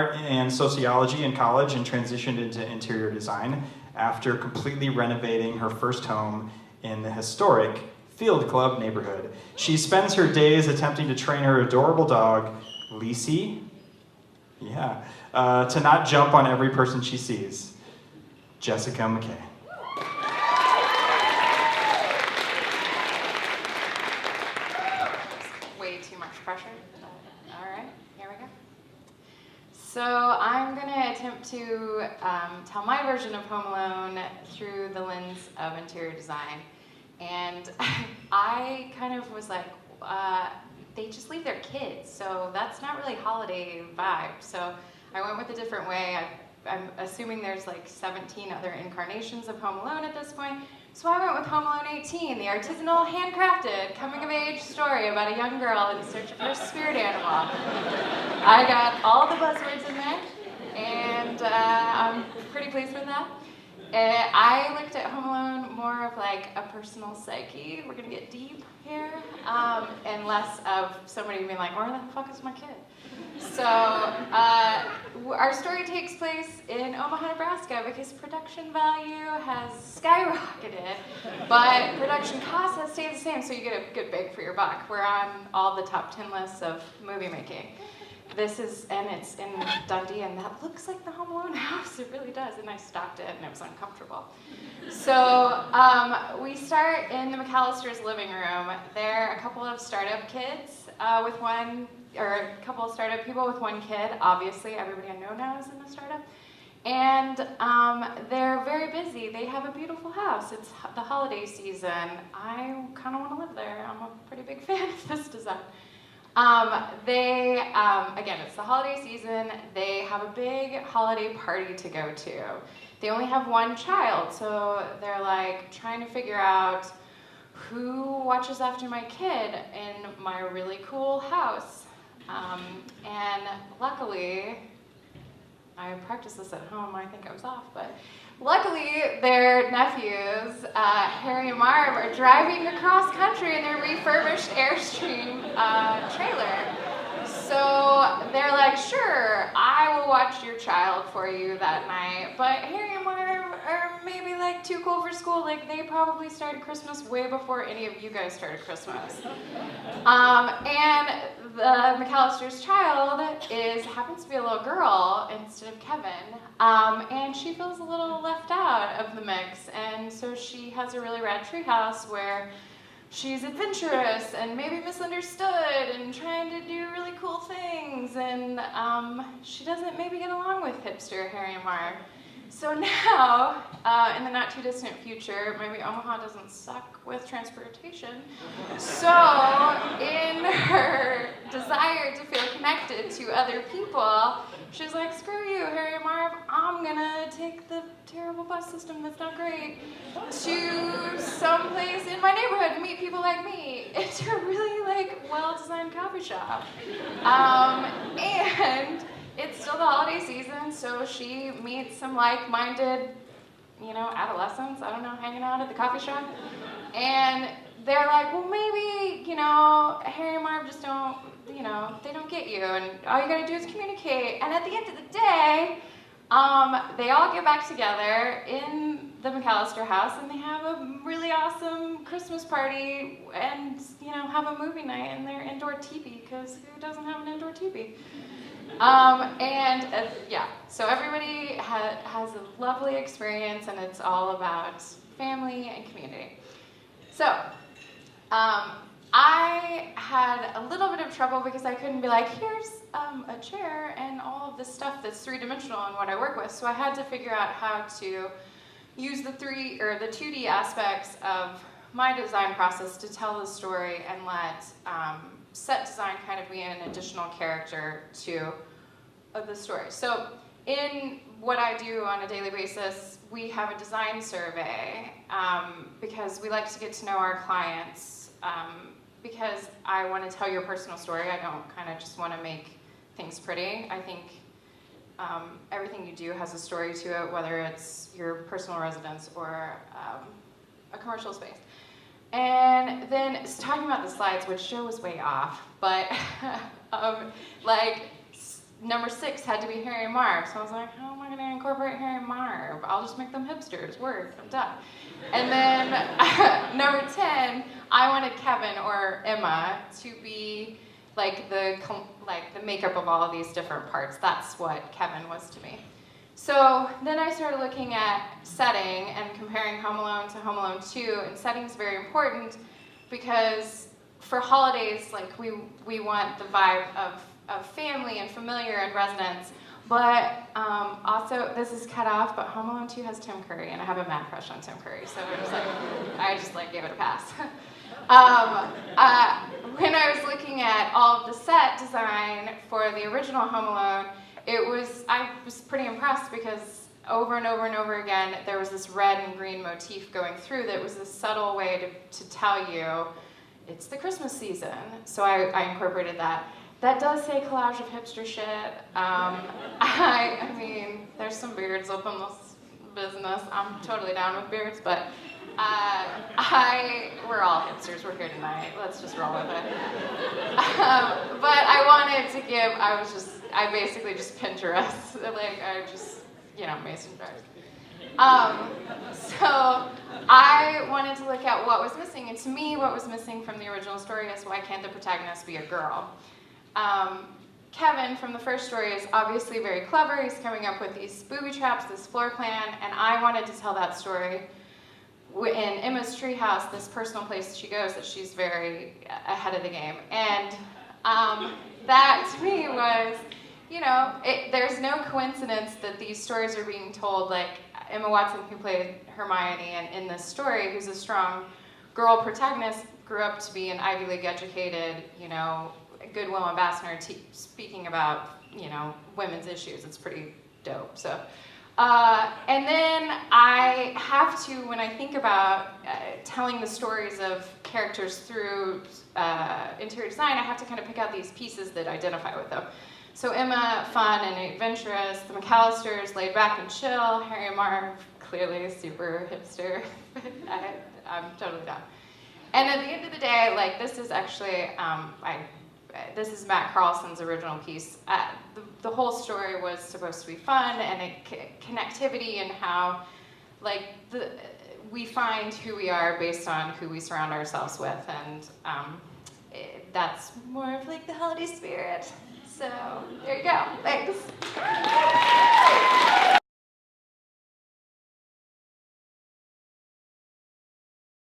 art and sociology in college and transitioned into interior design after completely renovating her first home in the historic Field Club neighborhood. She spends her days attempting to train her adorable dog, Lisi, to not jump on every person she sees. Jessica McKay. Way too much pressure. All right, here we go. So I'm going to attempt to tell my version of Home Alone through the lens of interior design. And I kind of was like, they just leave their kids, so that's not really holiday vibe. So I went with a different way. I'm assuming there's like 17 other incarnations of Home Alone at this point. So I went with Home Alone 18, the artisanal, handcrafted, coming-of-age story about a young girl in search of her spirit animal. I got all the buzzwords in there, and I'm pretty pleased with that. I looked at Home Alone more of like a personal psyche. We're gonna get deep here, and less of somebody being like, where the fuck is my kid? So our story takes place in Omaha, Nebraska, because production value has skyrocketed, but production costs have stayed the same, so you get a good bang for your buck. We're on all the top 10 lists of movie making. It's in Dundee, and that looks like the Home Alone house. It really does, and I stopped it, and it was uncomfortable. So we start in the McAllister's living room. They're a couple of startup kids a couple of startup people with one kid. Obviously, everybody I know now is in a startup. And they're very busy. They have a beautiful house. It's the holiday season. I kind of want to live there. I'm a pretty big fan of this design. Again, it's the holiday season. They have a big holiday party to go to. They only have one child, so they're like trying to figure out who watches after my kid in my really cool house. And luckily, I practiced this at home. I think I was off, but luckily their nephews, Harry and Marv, are driving across country in their refurbished Airstream trailer. So they're like, sure, I will watch your child for you that night, but Harry and Marv are maybe like too cool for school. Like they probably started Christmas way before any of you guys started Christmas. And the McAllister's child happens to be a little girl instead of Kevin, and she feels a little left out of the mix, and so she has a really rad treehouse where she's adventurous and maybe misunderstood and trying to do really cool things, and she doesn't maybe get along with hipster Harry and Marv. So now, in the not too distant future, maybe Omaha doesn't suck with transportation. So in her desire to feel connected to other people, she's like, screw you, Harry and Marv, I'm gonna take the terrible bus system that's not great to someplace in my neighborhood to meet people like me. It's a really like well-designed coffee shop. And it's still the holiday season, so she meets some like-minded, adolescents, I don't know, hanging out at the coffee shop. And they're like, well, maybe, Harry and Marv just don't, they don't get you, and all you gotta do is communicate. And at the end of the day, they all get back together in the McAllister house, and they have a really awesome Christmas party and, have a movie night in their indoor teepee, because who doesn't have an indoor teepee? So everybody has a lovely experience, and it's all about family and community. So, I had a little bit of trouble because I couldn't be like, here's a chair and all of this stuff that's three-dimensional in what I work with. So I had to figure out how to use the 2D aspects of my design process to tell the story and let set design kind of be an additional character to the story. So in what I do on a daily basis, we have a design survey because we like to get to know our clients. Because I want to tell your personal story. I don't kind of just want to make things pretty. I think everything you do has a story to it, whether it's your personal residence or a commercial space. And then talking about the slides, which Joe was way off, but number 6 had to be Harry and Marv. So I was like, how am I going to incorporate Harry and Marv? I'll just make them hipsters. Word, I'm done. And then number 10, I wanted Kevin or Emma to be like the makeup of all of these different parts. That's what Kevin was to me. So then I started looking at setting and comparing Home Alone to Home Alone 2, and setting is very important because for holidays, like we want the vibe of family and familiar and residence, but also this is cut off, but Home Alone 2 has Tim Curry, and I have a mad crush on Tim Curry, so I just gave it a pass. When I was looking at all of the set design for the original Home Alone, I was pretty impressed because over and over and over again, there was this red and green motif going through that was a subtle way to tell you it's the Christmas season. So I incorporated that. That does say collage of hipster shit. I mean, there's some beards up in this business. I'm totally down with beards, but we're all hipsters. We're here tonight. Let's just roll with it. But I wanted to give, I basically just Pinterest, mason jars. So I wanted to look at what was missing, and to me, what was missing from the original story is why can't the protagonist be a girl? Kevin from the first story is obviously very clever. He's coming up with these booby traps, this floor plan, and I wanted to tell that story in Emma's treehouse, this personal place she goes that she's very ahead of the game. And that to me was, there's no coincidence that these stories are being told. Like Emma Watson, who played Hermione and in this story, who's a strong girl protagonist, grew up to be an Ivy League educated, goodwill ambassador speaking about, women's issues. It's pretty dope. So, and then I have to, when I think about telling the stories of characters through interior design, I have to kind of pick out these pieces that identify with them. So Emma, fun and adventurous. The McAllisters, laid back and chill. Harry and Marv, clearly super hipster. I'm totally down. And at the end of the day, this is actually, this is Matt Carlson's original piece. The whole story was supposed to be fun and connectivity and how, we find who we are based on who we surround ourselves with, and that's more of the holiday spirit. So there you go. Thanks.